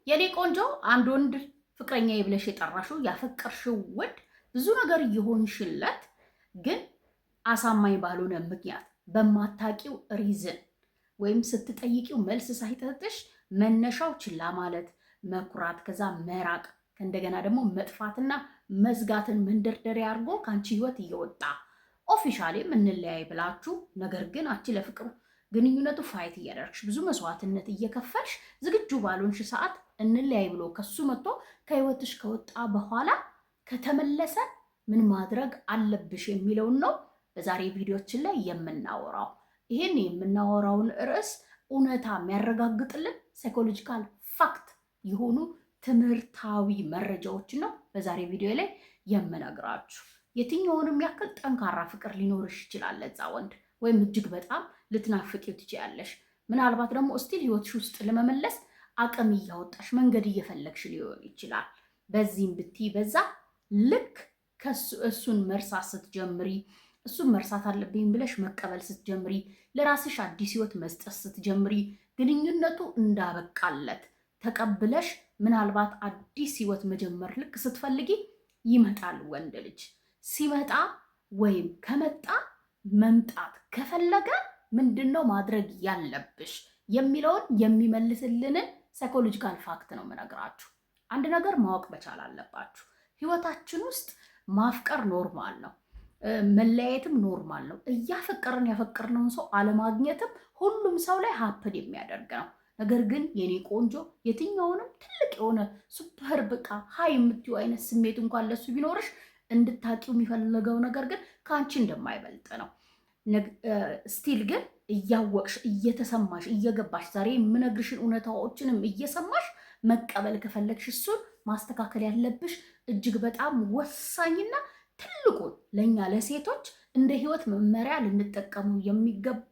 የኔ ቆንጆ አንድ ወንድ ፍቅረኛ ብለሽ የጠራሽው ያፈቀርሽው ወንድ ብዙ ነገር እየሆንሽለት ግን አሳማኝ ባልሆነ ምክንያት በማታቂው ሪዝን ወይም ስትጠይቂው መልስ ሳይሰጥሽ መነሻው ችላ ማለት፣ መኩራት፣ ከዛ መራቅ፣ ከእንደገና ደግሞ መጥፋትና መዝጋትን መንደርደሪያ አድርጎ ከአንቺ ህይወት እየወጣ ኦፊሻሊም እንለያይ ብላችሁ ነገር ግን አንቺ ለፍቅሩ ግንኙነቱ ፋይት እያደረግሽ ብዙ መስዋዕትነት እየከፈልሽ ዝግጁ ባልሆንሽ ሰዓት እንለያይ ብሎ ከሱ መጥቶ ከህይወትሽ ከወጣ በኋላ ከተመለሰ ምን ማድረግ አለብሽ የሚለውን ነው በዛሬ ቪዲዮችን ላይ የምናወራው። ይሄን የምናወራውን ርዕስ እውነታ የሚያረጋግጥልን ሳይኮሎጂካል ፋክት የሆኑ ትምህርታዊ መረጃዎችን ነው በዛሬ ቪዲዮ ላይ የምነግራችሁ። የትኛውንም ያክል ጠንካራ ፍቅር ሊኖርሽ ይችላል ለዛ ወንድ ወይም እጅግ በጣም ልትናፍቂው ትችያለሽ። ምናልባት ደግሞ ስቲል ህይወትሽ ውስጥ ለመመለስ አቅም እያወጣሽ መንገድ እየፈለግሽ ሊሆን ይችላል። በዚህም ብትይ በዛ ልክ እሱን መርሳት ስትጀምሪ፣ እሱን መርሳት አለብኝ ብለሽ መቀበል ስትጀምሪ፣ ለራስሽ አዲስ ህይወት መስጠት ስትጀምሪ፣ ግንኙነቱ እንዳበቃለት ተቀብለሽ ምናልባት አዲስ ህይወት መጀመር ልክ ስትፈልጊ ይመጣል ወንድ ልጅ። ሲመጣ ወይም ከመጣ መምጣት ከፈለገ ምንድነው ማድረግ ያለብሽ የሚለውን የሚመልስልንን ሳይኮሎጂካል ፋክት ነው የምነግራችሁ። አንድ ነገር ማወቅ መቻል አለባችሁ። ህይወታችን ውስጥ ማፍቀር ኖርማል ነው፣ መለያየትም ኖርማል ነው። እያፈቀርን ያፈቀርነውን ሰው አለማግኘትም ሁሉም ሰው ላይ ሀፕን የሚያደርግ ነው። ነገር ግን የኔ ቆንጆ የትኛውንም ትልቅ የሆነ ሱፐር በቃ ሀይ የምትዩ አይነት ስሜት እንኳን ለሱ ቢኖርሽ እንድታቂው የሚፈልገው ነገር ግን ከአንቺ እንደማይበልጥ ነው። ስቲል ግን እያወቅሽ እየተሰማሽ እየገባሽ ዛሬ የምነግርሽን እውነታዎችንም እየሰማሽ መቀበል ከፈለግሽ እሱን ማስተካከል ያለብሽ እጅግ በጣም ወሳኝና ትልቁን ለእኛ ለሴቶች እንደ ህይወት መመሪያ ልንጠቀሙ የሚገባ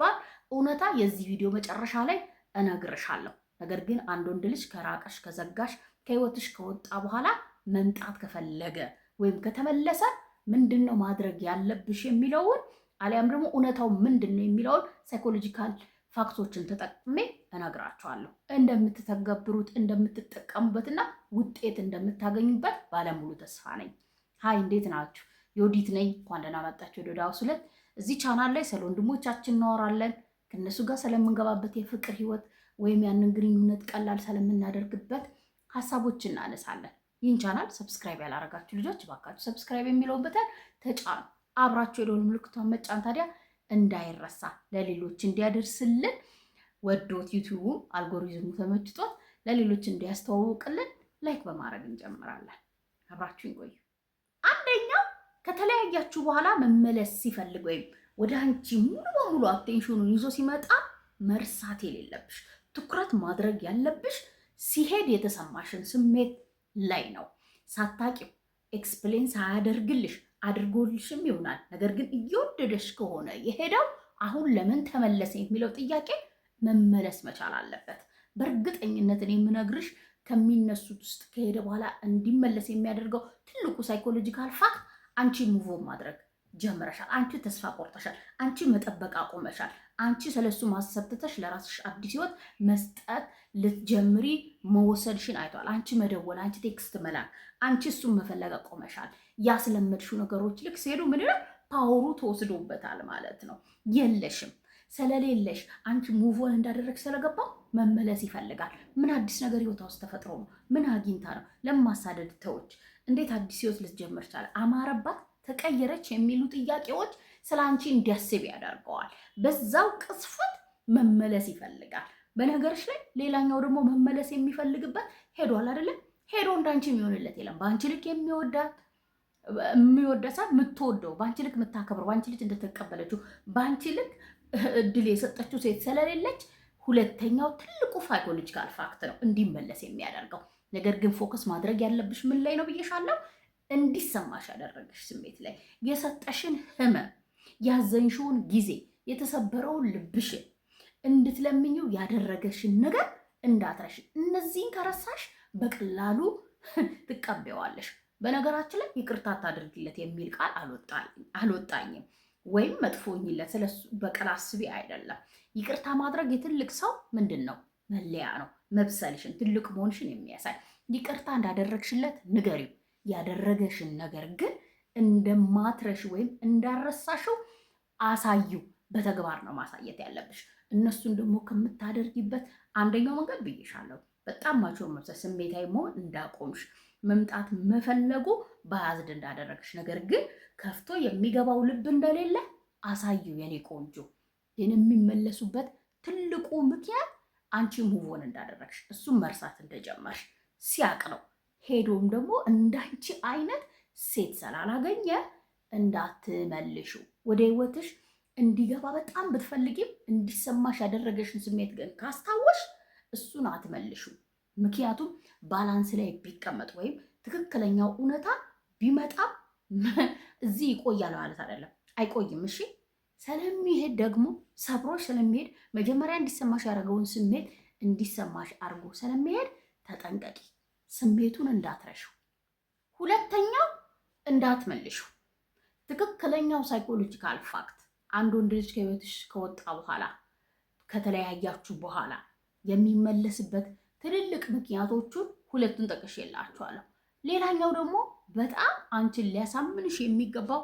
እውነታ የዚህ ቪዲዮ መጨረሻ ላይ እነግርሻለሁ። ነገር ግን አንድ ወንድ ልጅ ከራቀሽ ከዘጋሽ ከህይወትሽ ከወጣ በኋላ መምጣት ከፈለገ ወይም ከተመለሰ ምንድን ነው ማድረግ ያለብሽ የሚለውን አሊያም ደግሞ እውነታው ምንድን ነው የሚለውን ሳይኮሎጂካል ፋክቶችን ተጠቅሜ እነግራችኋለሁ። እንደምትተገብሩት እንደምትጠቀሙበትና ውጤት እንደምታገኙበት ባለሙሉ ተስፋ ነኝ። ሀይ እንዴት ናችሁ? ዮዲት ነኝ። እንኳን ደህና መጣችሁ ወደ ዳውስ ሁለት። እዚህ ቻናል ላይ ስለ ወንድሞቻችን እናወራለን። ከነሱ ጋር ስለምንገባበት የፍቅር ህይወት ወይም ያንን ግንኙነት ቀላል ስለምናደርግበት ሀሳቦች እናነሳለን። ይህን ቻናል ሰብስክራይብ ያላረጋችሁ ልጆች እባካችሁ ሰብስክራይብ የሚለውን በተን ተጫኑ። አብራችሁ የደወል ምልክቷን መጫን ታዲያ እንዳይረሳ ለሌሎች እንዲያደርስልን ወዶት ዩቲዩቡ አልጎሪዝሙ ተመችቶት ለሌሎች እንዲያስተዋውቅልን ላይክ በማድረግ እንጀምራለን። አብራችሁ ይቆዩ። አንደኛው ከተለያያችሁ በኋላ መመለስ ሲፈልግ ወይም ወደ አንቺ ሙሉ በሙሉ አቴንሽኑን ይዞ ሲመጣ መርሳት የሌለብሽ ትኩረት ማድረግ ያለብሽ ሲሄድ የተሰማሽን ስሜት ላይ ነው። ሳታቂው ኤክስፕሌን ሳያደርግልሽ አድርጎልሽም ይሆናል። ነገር ግን እየወደደሽ ከሆነ የሄደው አሁን ለምን ተመለሰ የሚለው ጥያቄ መመለስ መቻል አለበት። በእርግጠኝነት እኔ የምነግርሽ ከሚነሱት ውስጥ ከሄደ በኋላ እንዲመለስ የሚያደርገው ትልቁ ሳይኮሎጂካል ፋክት አንቺ ሙቭ ማድረግ ጀምረሻል። አንቺ ተስፋ ቆርጠሻል። አንቺ መጠበቅ አቆመሻል። አንቺ ስለሱ ማሰብ ትተሽ ለራስሽ አዲስ ህይወት መስጠት ልትጀምሪ መወሰድሽን አይቷል። አንቺ መደወል፣ አንቺ ቴክስት መላክ፣ አንቺ እሱን መፈለግ አቆመሻል። ያስለመድሽው ነገሮች ልክ ሲሄዱ ምንድነው ፓወሩ ተወስዶበታል ማለት ነው። የለሽም። ስለሌለሽ አንቺ ሙቭን እንዳደረግሽ ስለገባው መመለስ ይፈልጋል። ምን አዲስ ነገር ህይወቷ ውስጥ ተፈጥሮ ነው? ምን አግኝታ ነው? ለማሳደድ ተዎች? እንዴት አዲስ ህይወት ልትጀምር ቻለ? አማረባት? ተቀየረች? የሚሉ ጥያቄዎች ስለ አንቺ እንዲያስብ ያደርገዋል። በዛው ቅስፈት መመለስ ይፈልጋል። በነገርሽ ላይ ሌላኛው ደግሞ መመለስ የሚፈልግበት ሄዷል አይደለም? ሄዶ እንዳንቺ የሚሆንለት የለም። በአንቺ ልክ የሚወዳት የምትወደው በአንቺ ልክ የምታከብረው በአንቺ ልክ እንደተቀበለችው በአንቺ ልክ እድል የሰጠችው ሴት ስለሌለች ሁለተኛው ትልቁ ሳይኮሎጂካል ፋክት ነው እንዲመለስ የሚያደርገው። ነገር ግን ፎከስ ማድረግ ያለብሽ ምን ላይ ነው ብዬሻለሁ? እንዲሰማሽ ያደረገሽ ስሜት ላይ፣ የሰጠሽን ህመም፣ ያዘንሽውን ጊዜ፣ የተሰበረውን ልብሽን እንድትለምኙ ያደረገሽን ነገር እንዳትረሽ። እነዚህን ከረሳሽ በቀላሉ ትቀበዋለሽ። በነገራችን ላይ ይቅርታ ታድርግለት የሚል ቃል አልወጣኝም ወይም መጥፎኝለት ስለሱ በቀል አስቢ አይደለም። ይቅርታ ማድረግ የትልቅ ሰው ምንድን ነው መለያ ነው። መብሰልሽን ትልቅ መሆንሽን የሚያሳይ ይቅርታ እንዳደረግሽለት ንገሪው። ያደረገሽን ነገር ግን እንደማትረሽ ወይም እንዳረሳሽው አሳዩ። በተግባር ነው ማሳየት ያለብሽ። እነሱን ደግሞ ከምታደርጊበት አንደኛው መንገድ ብዬሻለሁ፣ በጣም ማቾር መብሰል፣ ስሜታዊ መሆን እንዳቆምሽ፣ መምጣት መፈለጉ በያዝድ እንዳደረግሽ፣ ነገር ግን ከፍቶ የሚገባው ልብ እንደሌለ አሳዩ። የኔ ቆንጆ ግን የሚመለሱበት ትልቁ ምክንያት አንቺ ሙቮን እንዳደረግሽ እሱም መርሳት እንደጀመርሽ ሲያቅ ነው። ሄዶም ደግሞ እንዳንቺ አይነት ሴት ስላላገኘ እንዳትመልሹ። ወደ ህይወትሽ እንዲገባ በጣም ብትፈልጊም እንዲሰማሽ ያደረገሽን ስሜት ግን ካስታወሽ እሱን አትመልሹ። ምክንያቱም ባላንስ ላይ ቢቀመጥ ወይም ትክክለኛው እውነታ ቢመጣም እዚህ ይቆያል ማለት አይደለም፣ አይቆይም። እሺ ስለሚሄድ ደግሞ ሰብሮሽ ስለሚሄድ መጀመሪያ እንዲሰማሽ ያደረገውን ስሜት እንዲሰማሽ አድርጎ ስለሚሄድ ተጠንቀቂ። ስሜቱን እንዳትረሹ። ሁለተኛው እንዳትመልሹ። ትክክለኛው ሳይኮሎጂካል ፋክት አንድ ወንድ ልጅ ከህይወትሽ ከወጣ በኋላ ከተለያያችሁ በኋላ የሚመለስበት ትልልቅ ምክንያቶቹን ሁለቱን ጠቅሼላችኋለሁ። ሌላኛው ደግሞ በጣም አንቺን ሊያሳምንሽ የሚገባው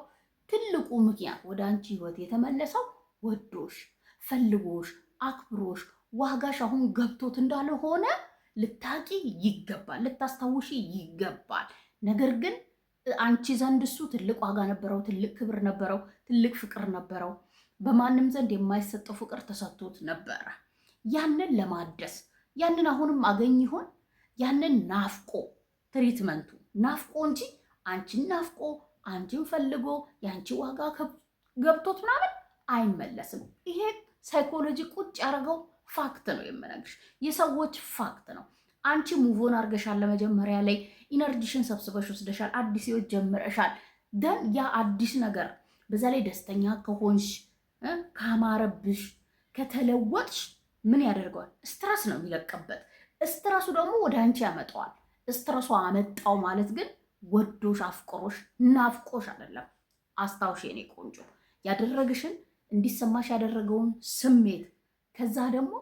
ትልቁ ምክንያት ወደ አንቺ ህይወት የተመለሰው ወዶሽ፣ ፈልጎሽ፣ አክብሮሽ ዋጋሽ አሁን ገብቶት እንዳለ ሆነ ልታቂ ይገባል፣ ልታስታውሺ ይገባል። ነገር ግን አንቺ ዘንድ እሱ ትልቅ ዋጋ ነበረው፣ ትልቅ ክብር ነበረው፣ ትልቅ ፍቅር ነበረው። በማንም ዘንድ የማይሰጠው ፍቅር ተሰጥቶት ነበረ። ያንን ለማደስ ያንን አሁንም አገኝ ይሆን? ያንን ናፍቆ ትሪትመንቱ ናፍቆ እንጂ አንቺን ናፍቆ አንቺን ፈልጎ የአንቺ ዋጋ ገብቶት ምናምን አይመለስም። ይሄ ሳይኮሎጂ ቁጭ ያደረገው ፋክት ነው የምነግርሽ፣ የሰዎች ፋክት ነው። አንቺ ሙቮን አድርገሻል። ለመጀመሪያ ላይ ኢነርጂሽን ሰብስበሽ ወስደሻል። አዲስ ህይወት ጀምረሻል። ደን ያ አዲስ ነገር በዛ ላይ ደስተኛ ከሆንሽ ካማረብሽ ከተለወጥሽ ምን ያደርገዋል? ስትረስ ነው የሚለቀበት። ስትረሱ ደግሞ ወደ አንቺ ያመጣዋል። ስትረሱ አመጣው ማለት ግን ወዶሽ አፍቅሮሽ ናፍቆሽ አይደለም። አስታውሽ የኔ ቆንጆ ያደረግሽን እንዲሰማሽ ያደረገውን ስሜት ከዛ ደግሞ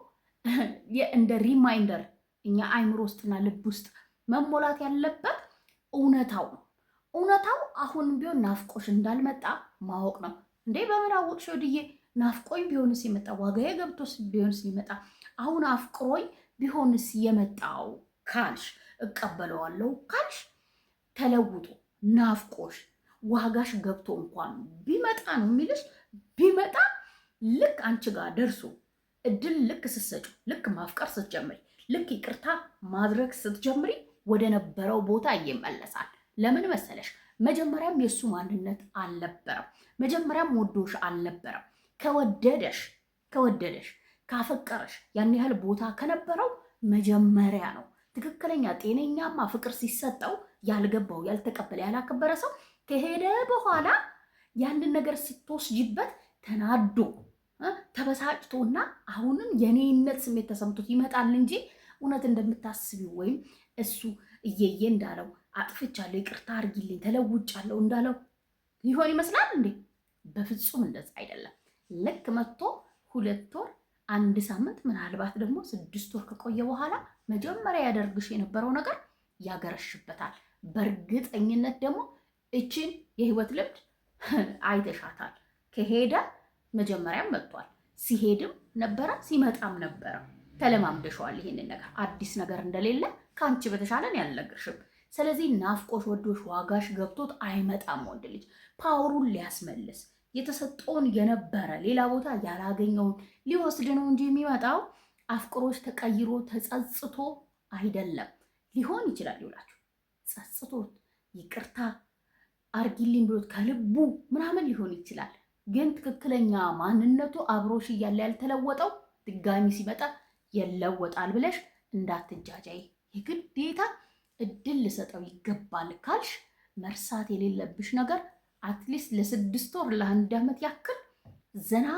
እንደ ሪማይንደር እኛ አይምሮ ውስጥና ልብ ውስጥ መሞላት ያለበት እውነታው ነው። እውነታው አሁንም ቢሆን ናፍቆሽ እንዳልመጣ ማወቅ ነው። እንዴ በምን አወቅሽ ወድዬ? ናፍቆኝ ቢሆንስ የመጣ ዋጋዬ ገብቶስ ቢሆንስ የመጣ አሁን አፍቅሮኝ ቢሆንስ የመጣው ካልሽ እቀበለዋለሁ ካልሽ ተለውጦ ናፍቆሽ ዋጋሽ ገብቶ እንኳን ቢመጣ ነው የሚልሽ። ቢመጣ ልክ አንቺ ጋር ደርሶ እድል ልክ ስትሰጪ፣ ልክ ማፍቀር ስትጀምሪ፣ ልክ ይቅርታ ማድረግ ስትጀምሪ ወደ ነበረው ቦታ ይመለሳል። ለምን መሰለሽ? መጀመሪያም የእሱ ማንነት አልነበረም። መጀመሪያም ወዶሽ አልነበረም። ከወደደሽ ካፈቀረሽ ያን ያህል ቦታ ከነበረው መጀመሪያ ነው። ትክክለኛ ጤነኛማ ፍቅር ሲሰጠው ያልገባው ያልተቀበለ ያላከበረ ሰው ከሄደ በኋላ ያንን ነገር ስትወስጂበት ተናዶ ተበሳጭቶና አሁንም የኔነት ስሜት ተሰምቶት ይመጣል እንጂ እውነት እንደምታስቢው ወይም እሱ እየየ እንዳለው አጥፍቻለሁ፣ ይቅርታ አድርጊልኝ፣ ተለውጫለሁ እንዳለው ሊሆን ይመስላል እንዴ? በፍጹም እንደዛ አይደለም። ልክ መጥቶ 2 ወር 1 ሳምንት ምናልባት ደግሞ 6 ወር ከቆየ በኋላ መጀመሪያ ያደርግሽ የነበረው ነገር ያገረሽበታል። በእርግጠኝነት ደግሞ እችን የህይወት ልምድ አይተሻታል። ከሄደ መጀመሪያም መጥቷል፣ ሲሄድም ነበረ፣ ሲመጣም ነበረ። ተለማምደሸዋል። ይሄንን ነገር አዲስ ነገር እንደሌለ ከአንቺ በተሻለን ያልነግርሽም። ስለዚህ ናፍቆሽ ወዶሽ ዋጋሽ ገብቶት አይመጣም። ወንድ ልጅ ፓወሩን ሊያስመልስ የተሰጠውን የነበረ ሌላ ቦታ ያላገኘውን ሊወስድ ነው እንጂ የሚመጣው አፍቅሮች ተቀይሮ ተጸጽቶ አይደለም። ሊሆን ይችላል ይውላችሁ ጸጽቶት ይቅርታ አርጊልኝ ብሎት ከልቡ ምናምን ሊሆን ይችላል። ግን ትክክለኛ ማንነቱ አብሮሽ እያለ ያልተለወጠው ድጋሚ ሲመጣ ይለወጣል ብለሽ እንዳትጃጃይ። የግዴታ እድል ልሰጠው ይገባል ካልሽ መርሳት የሌለብሽ ነገር አትሊስት ለ6 ወር ለ1 ዓመት ያክል ዘና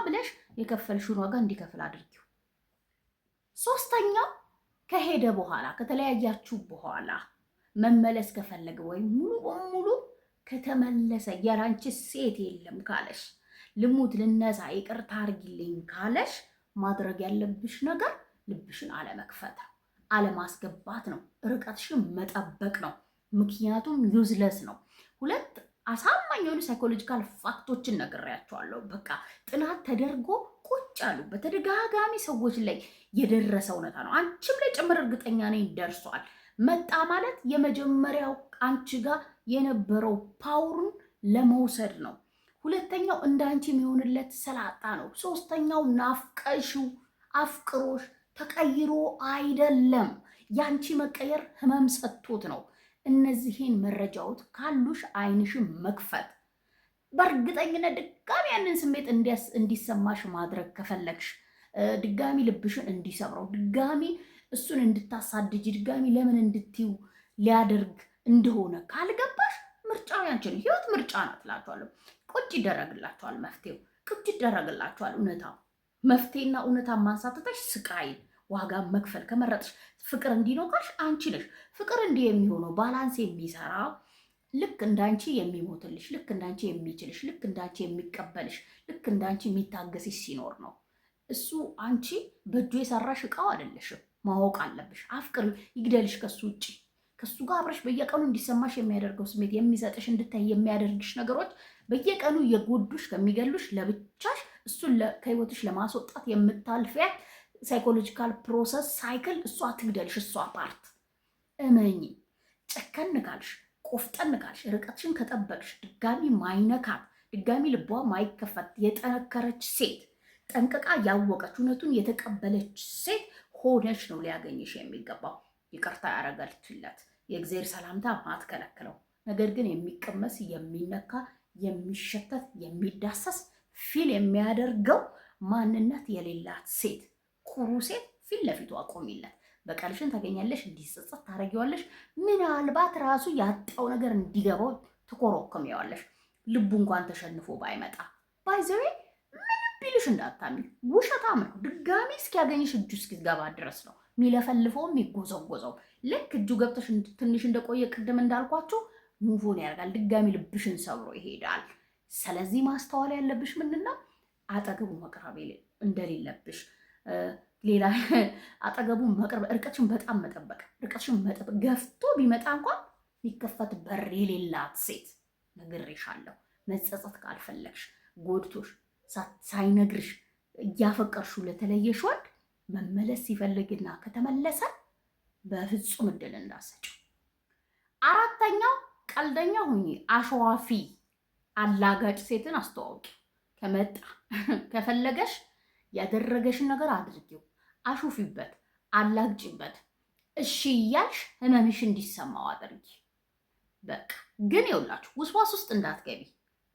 ብለሽ የከፈልሽውን ዋጋ እንዲከፍል አድርጊው። ሶስተኛው ከሄደ በኋላ ከተለያያችሁ በኋላ መመለስ ከፈለገ ወይም ሙሉ በሙሉ ከተመለሰ ያላንቺ ሴት የለም ካለሽ፣ ልሙት ልነሳ ይቅርታ አድርጊልኝ ካለሽ ማድረግ ያለብሽ ነገር ልብሽን አለመክፈት ነው። አለማስገባት ነው። ርቀትሽን መጠበቅ ነው። ምክንያቱም ዩዝለስ ነው። ሁለት አሳማኝ የሆኑ ሳይኮሎጂካል ፋክቶችን ነግሬያቸዋለሁ። በቃ ጥናት ተደርጎ ቁጭ ያሉ በተደጋጋሚ ሰዎች ላይ የደረሰ እውነታ ነው። አንቺም ላይ ጭምር እርግጠኛ ነኝ ደርሷል። መጣ ማለት የመጀመሪያው አንቺ ጋር የነበረው ፓወሩን ለመውሰድ ነው። ሁለተኛው እንደ አንቺ የሚሆንለት ስላጣ ነው። ሶስተኛው ናፍቀሽው አፍቅሮሽ ተቀይሮ አይደለም። ያንቺ መቀየር ህመም ሰጥቶት ነው። እነዚህን መረጃዎች ካሉሽ አይንሽን መክፈት፣ በእርግጠኝነት ድጋሚ ያንን ስሜት እንዲሰማሽ ማድረግ ከፈለግሽ፣ ድጋሚ ልብሽን እንዲሰብረው፣ ድጋሚ እሱን እንድታሳድጅ፣ ድጋሚ ለምን እንድትዩ ሊያደርግ እንደሆነ ካልገባሽ ምርጫው ያንቺ ነው። ህይወት ምርጫ ናት እላችኋለሁ። ቁጭ ይደረግላችኋል መፍትሄው፣ ቁጭ ይደረግላችኋል እውነታው። መፍትሄና እውነታ ማንሳተተሽ ስቃይ ዋጋ መክፈል ከመረጥሽ ፍቅር እንዲኖርሽ አንቺ ነሽ። ፍቅር እንዲህ የሚሆነው ባላንስ የሚሰራ ልክ እንዳንቺ የሚሞትልሽ፣ ልክ እንዳንቺ የሚችልሽ፣ ልክ እንዳንቺ የሚቀበልሽ፣ ልክ እንዳንቺ የሚታገስሽ ሲኖር ነው። እሱ አንቺ በእጁ የሰራሽ እቃው አይደለሽም። ማወቅ አለብሽ። አፍቅር ይግደልሽ። ከሱ ውጭ ከሱ ጋር አብረሽ በየቀኑ እንዲሰማሽ የሚያደርገው ስሜት የሚሰጥሽ እንድታይ የሚያደርግሽ ነገሮች በየቀኑ የጎዱሽ ከሚገሉሽ ለብቻሽ እሱን ከህይወትሽ ለማስወጣት የምታልፊያት ሳይኮሎጂካል ፕሮሰስ ሳይክል እሷ ትግደልሽ። እሷ ፓርት እመኝ። ጨከን ካልሽ፣ ቆፍጠን ካልሽ፣ ርቀትሽን ከጠበቅሽ፣ ድጋሚ ማይነካት፣ ድጋሚ ልቧ ማይከፈት የጠነከረች ሴት፣ ጠንቅቃ ያወቀች እውነቱን የተቀበለች ሴት ሆነች ነው ሊያገኝሽ የሚገባው። ይቅርታ ያረጋችለት የእግዚአብሔር ሰላምታ ማትከለክለው ነገር ግን የሚቀመስ የሚነካ የሚሸተት የሚዳሰስ ፊል የሚያደርገው ማንነት የሌላት ሴት፣ ኩሩ ሴት ፊት ለፊቱ አቆሚለት። በቀልሽን ታገኛለሽ፣ እንዲጸጸት ታረጊዋለሽ። ምናልባት ራሱ ያጣው ነገር እንዲገባው ትኮረኮሚዋለሽ። ልቡ እንኳን ተሸንፎ ባይመጣ ባይዘዌ ምንም ቢልሽ እንዳታሚ። ውሸታም ነው። ድጋሚ እስኪያገኝሽ እጁ እስኪገባ ድረስ ነው የሚለፈልፈው የሚጎዘጎዘው። ልክ እጁ ገብተሽ ትንሽ እንደቆየ ቅድም እንዳልኳቸው ሙቮን ያደርጋል። ድጋሚ ልብሽን ሰብሮ ይሄዳል። ስለዚህ ማስተዋል ያለብሽ ምንድን ነው? አጠገቡ መቅረብ እንደሌለብሽ፣ ሌላ አጠገቡ መቅረብ፣ ርቀትሽን በጣም መጠበቅ፣ ርቀትሽን መጠበቅ። ገፍቶ ቢመጣ እንኳን ሊከፈት በር የሌላት ሴት ነግሬሻለሁ። መጸጸት ካልፈለግሽ ጎድቶሽ ሳይነግርሽ እያፈቀርሽው ለተለየሽ ወንድ መመለስ ሲፈልግና ከተመለሰ በፍጹም እድል እንዳሰጭው። አራተኛው ቀልደኛ ሁኚ፣ አሸዋፊ አላጋጭ ሴትን አስተዋውቂ። ከመጣ ከፈለገሽ ያደረገሽን ነገር አድርጊው፣ አሹፊበት፣ አላግጭበት። እሺ እያልሽ ህመምሽ እንዲሰማው አድርጊ። በቃ ግን ይኸውላችሁ ውስዋስ ውስጥ እንዳትገቢ፣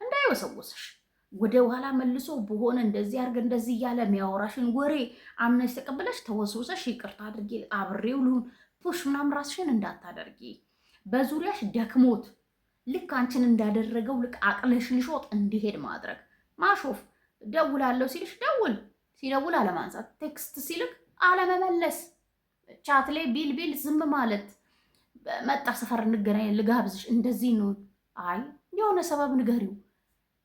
እንዳይወሰውስሽ ወደ ኋላ መልሶ በሆነ እንደዚህ አድርገ እንደዚህ እያለ የሚያወራሽን ወሬ አምነሽ ተቀበለሽ ተወስውሰሽ ይቅርታ አድርጌ አብሬው ልሁን ፑሽ ምናምን ራስሽን እንዳታደርጊ። በዙሪያሽ ደክሞት ልክ አንቺን እንዳደረገው ልክ አቅለሽ ልሾጥ እንዲሄድ ማድረግ፣ ማሾፍ። ደውላለሁ ሲልሽ ደውል፣ ሲደውል አለማንሳት፣ ቴክስት ሲልክ አለመመለስ፣ ቻት ላይ ቢል ዝም ማለት። መጣ ሰፈር እንገናኝ ልጋብዝሽ፣ እንደዚህ ነው። አይ የሆነ ሰበብ ንገሪው።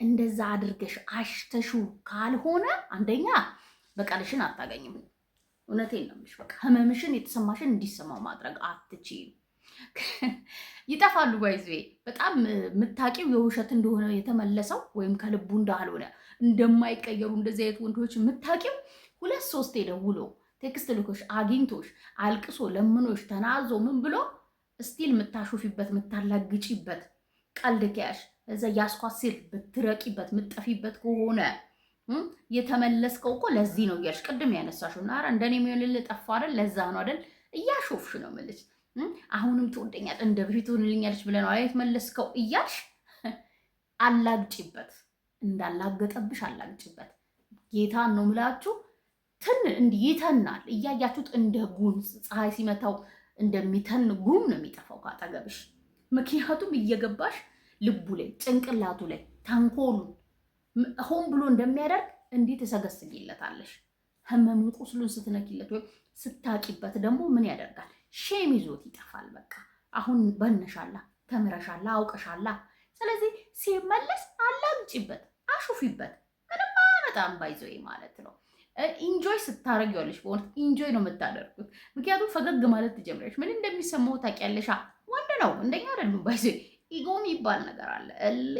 እንደዛ አድርገሽ አሽተሹ ካልሆነ አንደኛ በቀልሽን አታገኝም። እውነቴን ነው የምልሽ። በቃ ህመምሽን የተሰማሽን እንዲሰማው ማድረግ አትችይም። ይጠፋሉ። ባይዜ በጣም የምታውቂው የውሸት እንደሆነ የተመለሰው ወይም ከልቡ እንዳልሆነ እንደማይቀየሩ እንደዚህ አይነት ወንዶች የምታውቂው 2-3 ደውሎ ቴክስት ልኮሽ አግኝቶሽ አልቅሶ ለምኖሽ ተናዞ ምን ብሎ ስቲል የምታሾፊበት የምታላግጪበት ቀልድ ከያሽ እዛ ያስኳት ሲል ብትረቂበት ምጠፊበት ከሆነ የተመለስከው እኮ ለዚህ ነው እያልሽ ቅድም ያነሳሽው እና እንደኔ የሚሆንልህ ጠፋ አይደል? ለዛ ነው አይደል? እያሾፍሽ ነው የምልሽ። አሁንም ትወደኛለሽ እንደ በፊት ትሆንልኛለሽ ብለህ ነው አይት መለስከው እያልሽ አላግጪበት። እንዳላገጠብሽ አላግጪበት። ጌታን ነው የምላችሁ። እንዲህ ይተናል። እያያችሁት እንደ ጉም ፀሐይ ሲመታው እንደሚተን ጉም ነው የሚጠፋው ካጠገብሽ። ምክንያቱም እየገባሽ ልቡ ላይ ጭንቅላቱ ላይ ተንኮሉን ሆን ብሎ እንደሚያደርግ እንዲህ ትሰገስጊለታለሽ። ህመሙን ቁስሉን ስትነኪለት ወይም ስታቂበት ደግሞ ምን ያደርጋል? ሼም ይዞት ይጠፋል። በቃ አሁን በነሻላ፣ ተምረሻላ፣ አውቀሻላ። ስለዚህ ሲመለስ አላግጪበት፣ አሹፊበት። ምንም አያመጣም ባይዘው ማለት ነው። ኢንጆይ ስታረጊዋለሽ። በእውነት ኢንጆይ ነው የምታደርጉት። ምክንያቱም ፈገግ ማለት ትጀምረሽ። ምን እንደሚሰማው ታውቂያለሽ። ወንድ ነው እንደኛ አይደሉም። ባይዘ ኢጎ የሚባል ነገር አለ።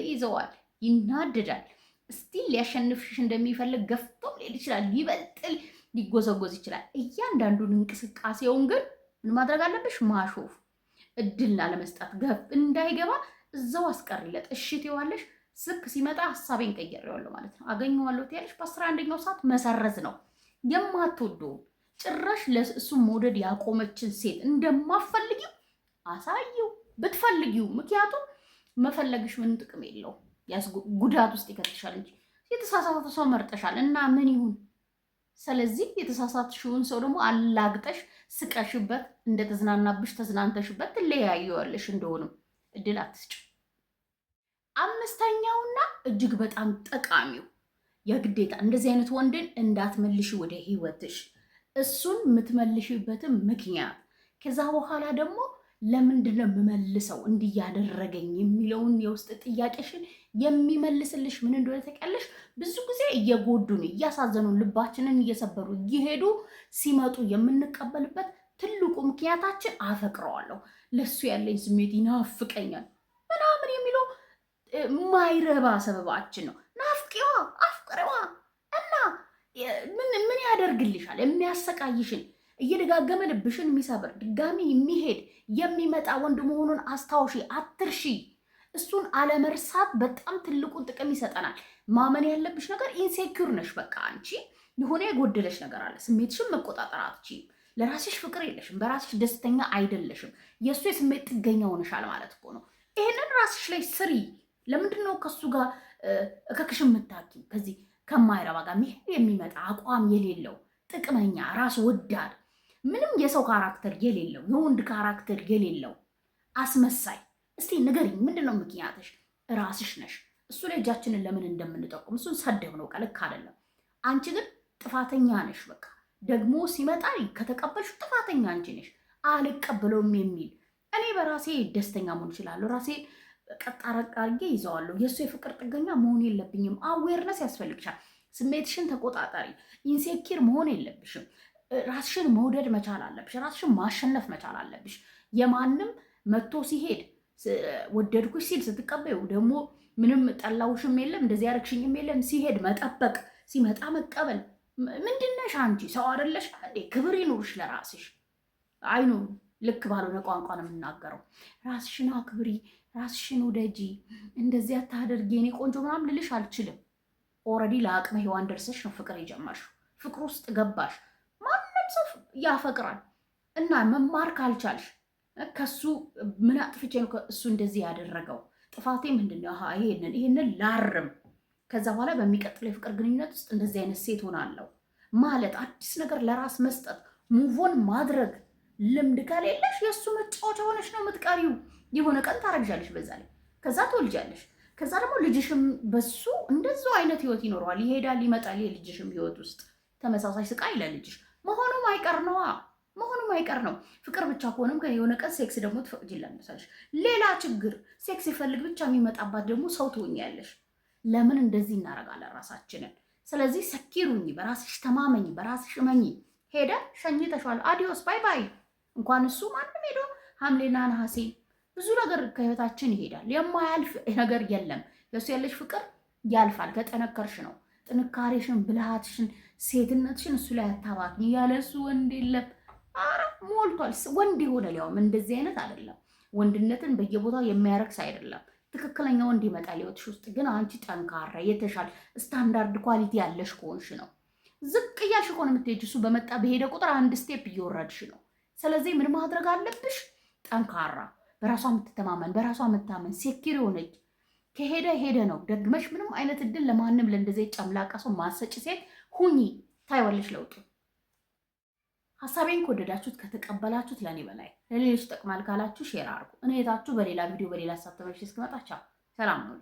ይዘዋል፣ ይናደዳል። ስቲል ሊያሸንፍሽ እንደሚፈልግ ገፍቶም ሊሄድ ይችላል። ይበልጥል ሊጎዘጎዝ ይችላል። እያንዳንዱን እንቅስቃሴውን ግን ምን ማድረግ አለብሽ? ማሾፍ፣ እድል ላለመስጠት፣ ገፍ እንዳይገባ እዛው አስቀሪለት። እሽት ይዋለሽ። ስክ ሲመጣ ሀሳቤን ቀይሬዋለሁ ማለት ነው። አገኘዋለሁ ትያለሽ። በ11ኛው ሰዓት መሰረዝ ነው። የማትወደው ጭራሽ ለእሱ መውደድ ያቆመችን ሴት እንደማፈልጊው አሳየው ብትፈልጊው። ምክንያቱም መፈለግሽ ምን ጥቅም የለው፣ ጉዳት ውስጥ ይከትሻል እንጂ የተሳሳተ ሰው መርጠሻል እና ምን ይሁን። ስለዚህ የተሳሳትሽውን ሰው ደግሞ አላግጠሽ ስቀሽበት፣ እንደተዝናናብሽ ተዝናንተሽበት ትለያየዋለሽ። እንደሆነም እድል አትስጭ። አምስተኛውና እጅግ በጣም ጠቃሚው የግዴታ እንደዚህ አይነት ወንድን እንዳትመልሽ ወደ ህይወትሽ። እሱን የምትመልሽበትም ምክንያት ከዛ በኋላ ደግሞ ለምንድን ነው የምመልሰው እንዲያደረገኝ የሚለውን የውስጥ ጥያቄሽን የሚመልስልሽ ምን እንደሆነ ታውቂያለሽ? ብዙ ጊዜ እየጎዱን እያሳዘኑን ልባችንን እየሰበሩ እየሄዱ ሲመጡ የምንቀበልበት ትልቁ ምክንያታችን አፈቅረዋለሁ፣ ለሱ ያለኝ ስሜት ይናፍቀኛል ምናምን የሚለው ማይረባ ሰበባችን ነው። ናፍቂዋ፣ አፍቅረዋ እና ምን ያደርግልሻል? የሚያሰቃይሽን እየደጋገመ ልብሽን የሚሰብር ድጋሚ የሚሄድ የሚመጣ ወንድ መሆኑን አስታውሺ፣ አትርሺ። እሱን አለመርሳት በጣም ትልቁን ጥቅም ይሰጠናል። ማመን ያለብሽ ነገር ኢንሴኪውር ነሽ። በቃ አንቺ የሆነ የጎደለሽ ነገር አለ። ስሜትሽን መቆጣጠር አትችይም። ለራስሽ ፍቅር የለሽም። በራስሽ ደስተኛ አይደለሽም። የእሱ የስሜት ጥገኛ ሆነሻል ማለት እኮ ነው። ይሄንን ራስሽ ላይ ስሪ። ለምንድን ነው ከሱ ጋር እከክሽ የምታኪው? ከዚህ ከማይረባ ጋር መሄድ የሚመጣ አቋም የሌለው ጥቅመኛ፣ ራስ ወዳድ፣ ምንም የሰው ካራክተር የሌለው የወንድ ካራክተር የሌለው አስመሳይ። እስቲ ንገሪኝ፣ ምንድን ነው ምክንያትሽ? ራስሽ ነሽ። እሱ ላይ እጃችንን ለምን እንደምንጠቁም እሱን ሰደብ ነው፣ ልክ አይደለም። አንቺ ግን ጥፋተኛ ነሽ። በቃ ደግሞ ሲመጣ ከተቀበልሽ ጥፋተኛ አንቺ ነሽ። አልቀበለውም የሚል እኔ በራሴ ደስተኛ መሆን እችላለሁ። ራሴ ቀጣረቅ አድርጌ ይዘዋለሁ። የእሱ የፍቅር ጥገኛ መሆን የለብኝም። አዌርነስ ያስፈልግሻል። ስሜትሽን ተቆጣጠሪ። ኢንሴኪር መሆን የለብሽም። ራስሽን መውደድ መቻል አለብሽ። ራስሽን ማሸነፍ መቻል አለብሽ። የማንም መጥቶ ሲሄድ ወደድኩሽ ሲል ስትቀበዩ ደግሞ ምንም ጠላውሽም የለም እንደዚህ ያደረግሽኝም የለም ሲሄድ መጠበቅ፣ ሲመጣ መቀበል። ምንድነሽ አንቺ? ሰው አይደለሽ እንዴ? ክብር ይኑርሽ ለራስሽ። አይኑ ልክ ባልሆነ ቋንቋ ነው የምናገረው። ራስሽን አክብሪ፣ ራስሽን ውደጂ፣ እንደዚህ አታደርጊ የኔ ቆንጆ ምናምን ልልሽ አልችልም። ኦልሬዲ ለአቅመ ሔዋን ደርሰሽ ነው ፍቅር የጀመርሽው። ፍቅር ውስጥ ገባሽ። ማንም ሰው ያፈቅራል እና መማር ካልቻልሽ ከሱ ምን አጥፍቼ ነው እሱ እንደዚህ ያደረገው? ጥፋቴ ምንድን ነው? ይሄንን ላርም። ከዛ በኋላ በሚቀጥለው የፍቅር ግንኙነት ውስጥ እንደዚህ አይነት ሴት ሆናለሁ ማለት አዲስ ነገር ለራስ መስጠት ሙቮን ማድረግ ልምድ ከሌለሽ የእሱ መጫወቻ ሆነሽ ነው የምትቀሪው። የሆነ ቀን ታረግዣለሽ፣ በዛ ላይ ከዛ ትወልጃለሽ። ከዛ ደግሞ ልጅሽም በሱ እንደዛው አይነት ህይወት ይኖረዋል። ይሄዳል ይመጣል። የልጅሽም ህይወት ውስጥ ተመሳሳይ ስቃይ ለልጅሽ መሆኑም አይቀር ነዋ። መሆኑም አይቀር ነው። ፍቅር ብቻ ከሆነም የሆነ ቀን ሴክስ ደግሞ ትፈቅጂላታለሽ። ሌላ ችግር ሴክስ ይፈልግ ብቻ የሚመጣባት ደግሞ ሰው ትሆኛለሽ። ለምን እንደዚህ እናደርጋለን ራሳችንን? ስለዚህ ሰኪሩኝ፣ በራስሽ ተማመኝ፣ በራስሽ እመኚ። ሄደ ሸኝተሻል፣ አዲዮስ ባይ ባይ። እንኳን እሱ ማንም ሄዶ ሐምሌና ነሐሴ ብዙ ነገር ከህይወታችን ይሄዳል። የማያልፍ ነገር የለም። ለሱ ያለሽ ፍቅር ያልፋል። ከጠነከርሽ ነው። ጥንካሬሽን፣ ብልሃትሽን፣ ሴትነትሽን እሱ ላይ አታባክኝ። ያለ እሱ ወንድ የለም። አረ ሞልቷል። ወንድ የሆነ ሊያውም እንደዚህ አይነት አይደለም። ወንድነትን በየቦታው የሚያረክስ አይደለም። ትክክለኛ ወንድ ይመጣል ህይወትሽ ውስጥ። ግን አንቺ ጠንካራ የተሻለ ስታንዳርድ ኳሊቲ ያለሽ ከሆንሽ ነው። ዝቅ እያልሽ ከሆነ የምትሄጂ እሱ በመጣ በሄደ ቁጥር አንድ ስቴፕ እየወረድሽ ነው። ስለዚህ ምን ማድረግ አለብሽ? ጠንካራ፣ በራሷ የምትተማመን፣ በራሷ የምታመን ሴኪር የሆነች ከሄደ ሄደ ነው። ደግመሽ ምንም አይነት እድል ለማንም ለእንደዚህ ጨምላቃ ሰው ማሰጭ ሴት ሁኚ። ታይዋለሽ ለውጡ። ሀሳቤን ከወደዳችሁት ከተቀበላችሁት ለእኔ በላይ ለሌሎች ጠቅማል ካላችሁ ሼር አድርጉ። እኔ የታችሁ በሌላ ቪዲዮ በሌላ ሀሳብ ተመልሼ እስክመጣ ቻው፣ ሰላም ነው።